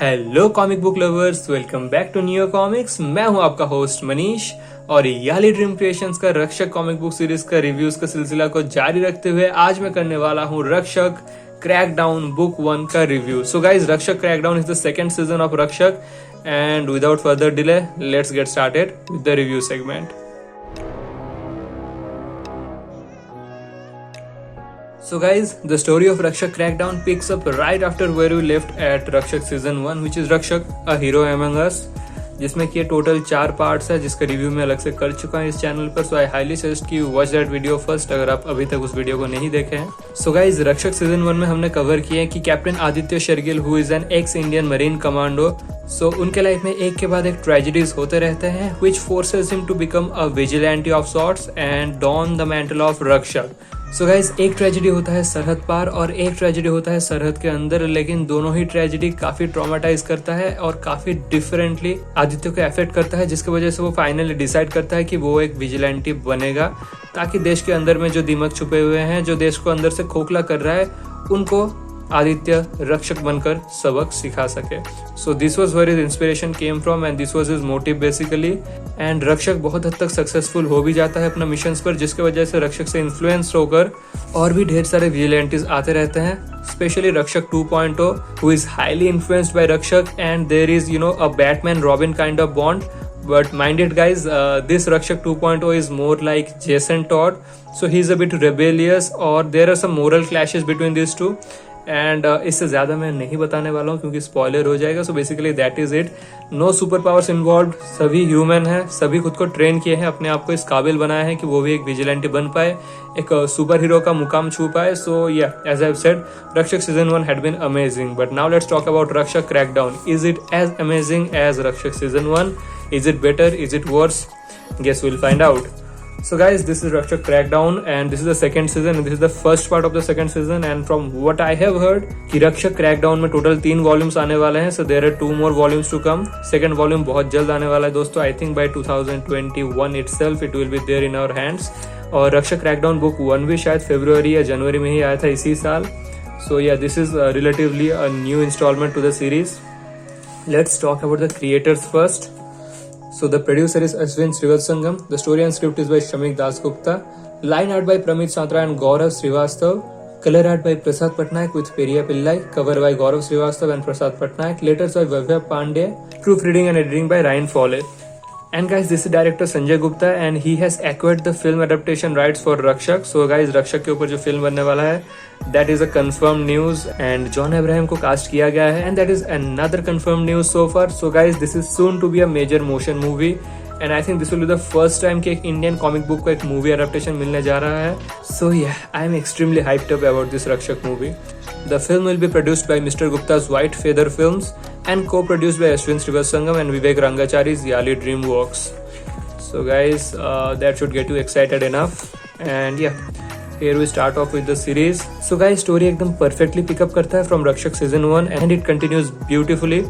Hello comic book lovers, welcome back to new comics. मैं हूं आपका होस्ट मनीष और याली ड्रीम क्रिएशंस का रक्षक कॉमिक बुक सीरीज का रिव्यूज का सिलसिला को जारी रखते हुए आज मैं करने वाला हूं रक्षक क्रैकडाउन बुक 1 का review. So guys, Rakshak crackdown is the second season of Rakshak and without further delay let's get started with the review segment. So guys, the story of Rakshak Crackdown picks up right after where we left at Rakshak Season 1, which is Rakshak A Hero Among Us, जिसमें कि total 4 parts है जिसका review मैं अलग से कर चुका हूँ इस चैनल पर। सो आई हाईली सजेस्ट कि वॉच दैट वीडियो फर्स्ट अगर आप अभी तक उस वीडियो को नहीं देखे हैं। सो गाइज, रक्षक सीजन 1 में हमने कवर किया है कि captain Aditya Shergill who is an ex Indian marine commando, so उनके लाइफ में एक के बाद एक ट्रेजेडीज होते रहते हैं which forces him to become a vigilante of sorts and don the mantle of रक्षक। सो गाइज, एक ट्रेजेडी होता है सरहद पार और एक ट्रेजेडी होता है सरहद के अंदर, लेकिन दोनों ही ट्रेजेडी काफी ट्रॉमेटाइज करता है और काफी डिफरेंटली आदित्य को अफेक्ट करता है, जिसकी वजह से वो फाइनली डिसाइड करता है कि वो एक विजिलेंटी बनेगा ताकि देश के अंदर में जो दिमाग छुपे हुए हैं, जो देश को अंदर से खोखला कर रहा है, उनको आदित्य रक्षक बनकर सबक सिखा सके। So this was where his inspiration came from and this was his motive basically. And Rakshak बहुत हद तक सक्सेसफुल हो भी जाता है अपना मिशन पर, जिसके वजह से रक्षक से इन्फ्लुएंस होकर और भी ढेर सारे विजिलेंटीज आते रहते हैं, specially Rakshak 2.0 who is highly influenced by Rakshak and there is a Batman Robin kind of bond. But mind it guys, this Rakshak 2.0 is more like Jason Todd, so he's a bit rebellious or there are some moral clashes between these two. And इससे ज़्यादा मैं नहीं बताने वाला हूँ क्योंकि spoiler हो जाएगा। So basically that is it. No super powers involve, सभी ह्यूमन हैं, सभी खुद को ट्रेन किए हैं, अपने आप को इस काबिल बनाया है कि वो भी एक विजिलेंटी बन पाए, एक सुपर हीरो का मुकाम छू पाए। So yeah as I have said, Rakshak season 1 had been amazing, but now let's talk about Rakshak crackdown. Is it as amazing as Rakshak season 1? Is it better? Is it worse? Guess we'll find out. So guys, this is Rakshak Crackdown and this is the second season and this is the first part of the second season, and from what I have heard कि Rakshak Crackdown में total 3 volumes आने वाले हैं। So there are 2 more volumes to come. Second volume बहुत जल्द आने वाला है दोस्तों। I think by 2021 itself it will be there in our hands. और Rakshak Crackdown book 1 भी शायद फरवरी या जनवरी में ही आया था इसी साल। So yeah, this is relatively a new installment to the series. Let's talk about the creators first. So the producer is Ashwin Srivatsangam. The story and script is by Shamik Dasgupta. Line art by Pramit Satra and Gaurav Srivastav. Color art by Prasad Patnaik with Periya Pillai. Cover by Gaurav Srivastav and Prasad Patnaik. Letters by Vavya Pandey. Proofreading and editing by Ryan Foley. And guys, this is director Sanjay Gupta and he has acquired the film adaptation rights for Rakshak. So guys, रक्षक के ऊपर जो film बनने वाला है, that is a confirmed news and John Abraham को cast किया गया है and that is another confirmed news so far. So guys, this is soon to be a major motion movie and I think this will be the first time कि एक Indian comic book को एक movie adaptation मिलने जा रहा है. So yeah, I am extremely hyped up about this Rakshak movie. The film will be produced by Mr. Gupta's White Feather Films and co-produced by Ashwin Srivatsangam and Vivek Rangachari's Yali Dreamworks. So guys, that should get you excited enough. And yeah, here we start off with the series. So guys, story एकदम perfectly pick up करता है from Rakshak season 1 and it continues beautifully.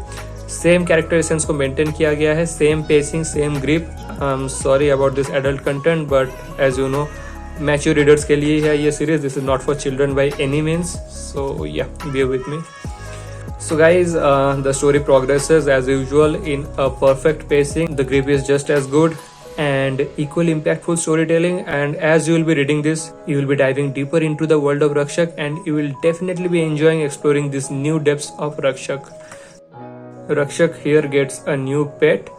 Same character essence को maintain किया गया है, same pacing, same grip. I'm sorry about this adult content, but as you know, mature readers के लिए है ये series. This is not for children by any means. So yeah, bear with me. So guys, the story progresses as usual in a perfect pacing. The grip is just as good and equally impactful storytelling, and as you will be reading this, you will be diving deeper into the world of Rakshak and you will definitely be enjoying exploring these new depths of Rakshak. Rakshak here gets a new pet.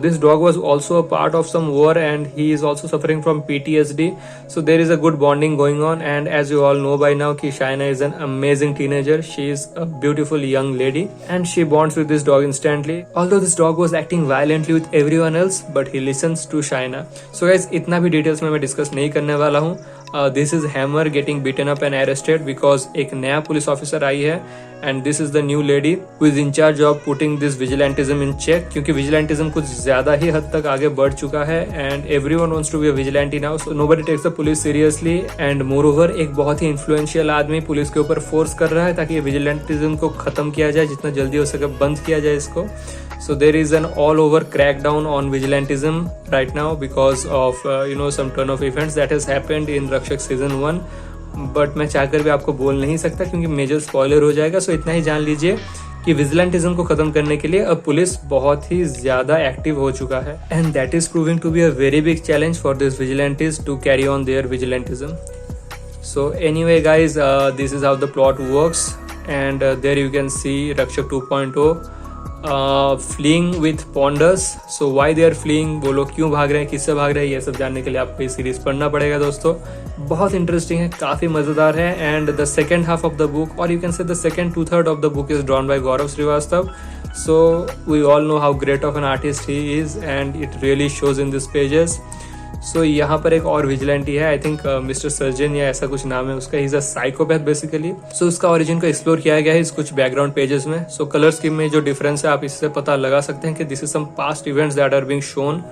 This dog was also a part of some war and he is also suffering from PTSD. So there is a good bonding going on, and as you all know by now कि Shaina is an amazing teenager. She is a beautiful young lady and she bonds with this dog instantly. Although this dog was acting violently with everyone else, but he listens to Shaina. So guys, इतना भी details में मैं discuss नहीं करने वाला हूँ. This is Hammer getting beaten up and arrested because एक नया पुलिस ऑफिसर आई है and this is the new lady who is in charge of putting this vigilantism in check, क्योंकि vigilantism कुछ ज़्यादा ही हद तक आगे बढ़ चुका है and everyone wants to be a vigilante now, so nobody takes the police seriously and moreover एक बहुत ही influential आदमी पुलिस के ऊपर फोर्स कर रहा है ताकि ये vigilantism को ख़त्म किया जाए, जितना जल्दी हो सके बंद किया जाए इसको. So there is an all over crackdown on vigilantism right now because of some turn of events that has happened in Rakshak season 1. But मैं चाहकर भी आपको बोल नहीं सकता क्योंकि मेजर स्पॉइलर हो जाएगा. सो इतना ही जान लीजिए कि विजिलेंटिज्म को खत्म करने के लिए अब पुलिस बहुत ही ज्यादा एक्टिव हो चुका है and that is proving to be a very big challenge for this vigilantes to carry on their vigilantism. So anyway guys, this is how the plot works and there you can see Rakshak 2.0 fleeing with Ponders. So why they are fleeing, वो लोग क्यों भाग रहे हैं, किससे भाग रहे हैं, ये सब जानने के लिए आपको ये सीरीज पढ़ना पड़ेगा दोस्तों. बहुत इंटरेस्टिंग है, काफ़ी मज़ेदार है and the second half of the book और you can say the second 2/3 of the book is drawn by Gaurav Shrivastava. So we all know how great of an artist he is and it really shows in these pages. सो यहाँ पर एक और vigilante है, I think mister surgeon या ऐसा कुछ नाम है उसका. He is a psychopath basically. So उसका ओरिजिन को एक्सप्लोर किया गया है इस कुछ बैकग्राउंड पेजेस में. सो कलर स्कीम में जो डिफरेंस है आप इससे पता लगा सकते हैं कि this is some past events that are being shown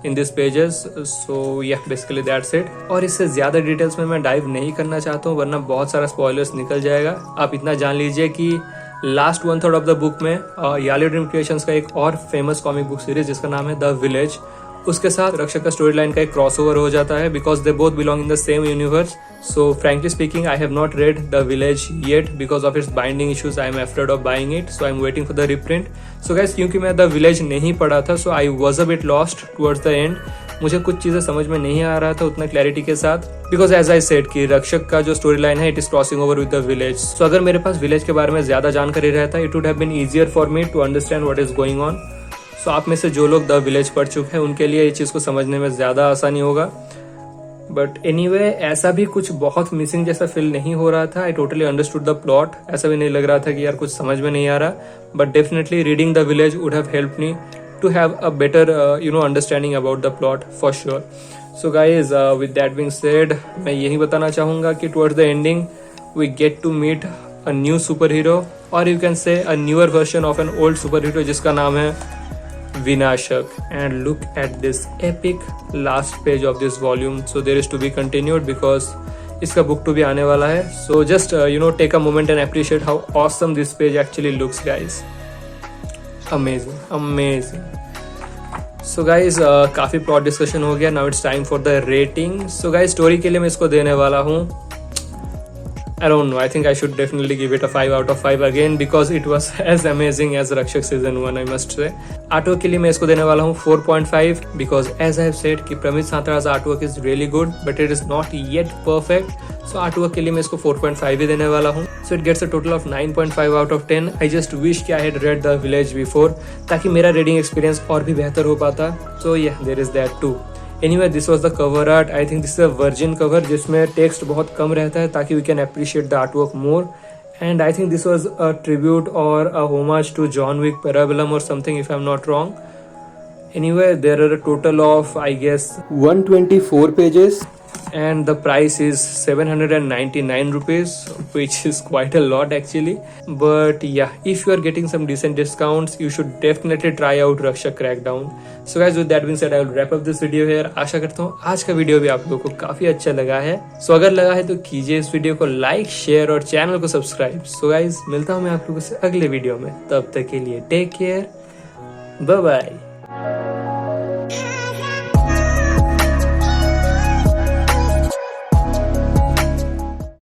in this pages. So yeah basically that's it. और इससे ज्यादा डिटेल्स में मैं डाइव नहीं करना चाहता हूँ वरना बहुत सारा स्पॉयलर्स निकल जाएगा. आप इतना जान लीजिए कि लास्ट 1/3 ऑफ द बुक में याली ड्रीम क्रिएशंस का एक और फेमस कॉमिक बुक सीरीज जिसका नाम है द विलेज, उसके साथ रक्षक का स्टोरी लाइन का एक क्रॉसओवर हो जाता है because they both belong in the same universe. So frankly speaking I have not read the village yet because of its binding issues. I am afraid of buying it, so I am waiting for the reprint. So guys क्योंकि मैं the village नहीं पढ़ा था so I was a bit lost towards the end. मुझे कुछ चीजें समझ में नहीं आ रहा था उतना क्लैरिटी के साथ बिकॉज एज आई सेड कि रक्षक का जो स्टोरी लाइन है it is crossing over with the village. So अगर मेरे पास विलेज के बारे में ज्यादा जानकारी रहता it would have been easier for me to understand what is going on. So आप में से जो लोग द विलेज पढ़ चुके हैं उनके लिए ये चीज़ को समझने में ज़्यादा आसानी होगा. बट एनीवे ऐसा भी कुछ बहुत मिसिंग जैसा फील नहीं हो रहा था. I totally understood the plot. ऐसा भी नहीं लग रहा था कि यार कुछ समझ में नहीं आ रहा. But definitely reading the village would have helped me to have a better understanding about the plot for sure. So guys with that being said मैं यही बताना चाहूँगा कि towards the ending we get to meet a new superhero और you can say a newer version of an old superhero जिसका नाम है विनाशक. And look at this epic last page of this volume. So there is to be continued because इसका book to भी आने वाला है. So just take a moment and appreciate how awesome this page actually looks guys. Amazing. So guys काफी plot discussion हो गया. Now it's time for the rating. So guys story के लिए मैं इसको देने वाला हूँ, I don't know, I think I should definitely give it a 5 out of 5 again because it was as amazing as Rakshak season 1 I must say. Artwork के लिए मैं इसको देने वाला हूँ 4.5 because as I have said कि प्रमित सांतरा's artwork is really good but it is not yet perfect. So artwork के लिए मैं इसको 4.5 ही देने वाला हूँ. So it gets a total of 9.5 out of 10. I just wish कि I had read The Village before ताकि मेरा reading experience और भी बेहतर हो पाता. So yeah, there is that too. Anyway, this was the cover art. I think this is a virgin cover जिसमें text बहुत कम रहता है ताकि we can appreciate the artwork more. And I think this was a tribute or a homage to John Wick Parabellum or something if I'm not wrong. Anyway, there are a total of I guess 124 pages and the price is 799 rupees which is quite a lot actually. But yeah, if you are getting some decent discounts you should definitely try out Rakshak Crackdown. So guys with that being said I will wrap up this video here. आशा करता हूँ आज का video भी आप लोगों को काफी अच्छा लगा है. So अगर लगा है तो कीजिए इस वीडियो को लाइक शेयर और चैनल को सब्सक्राइब. So guys मिलता हूँ मैं आप लोगों से अगले वीडियो में. तब तक के लिए टेक केयर, बाय बाय.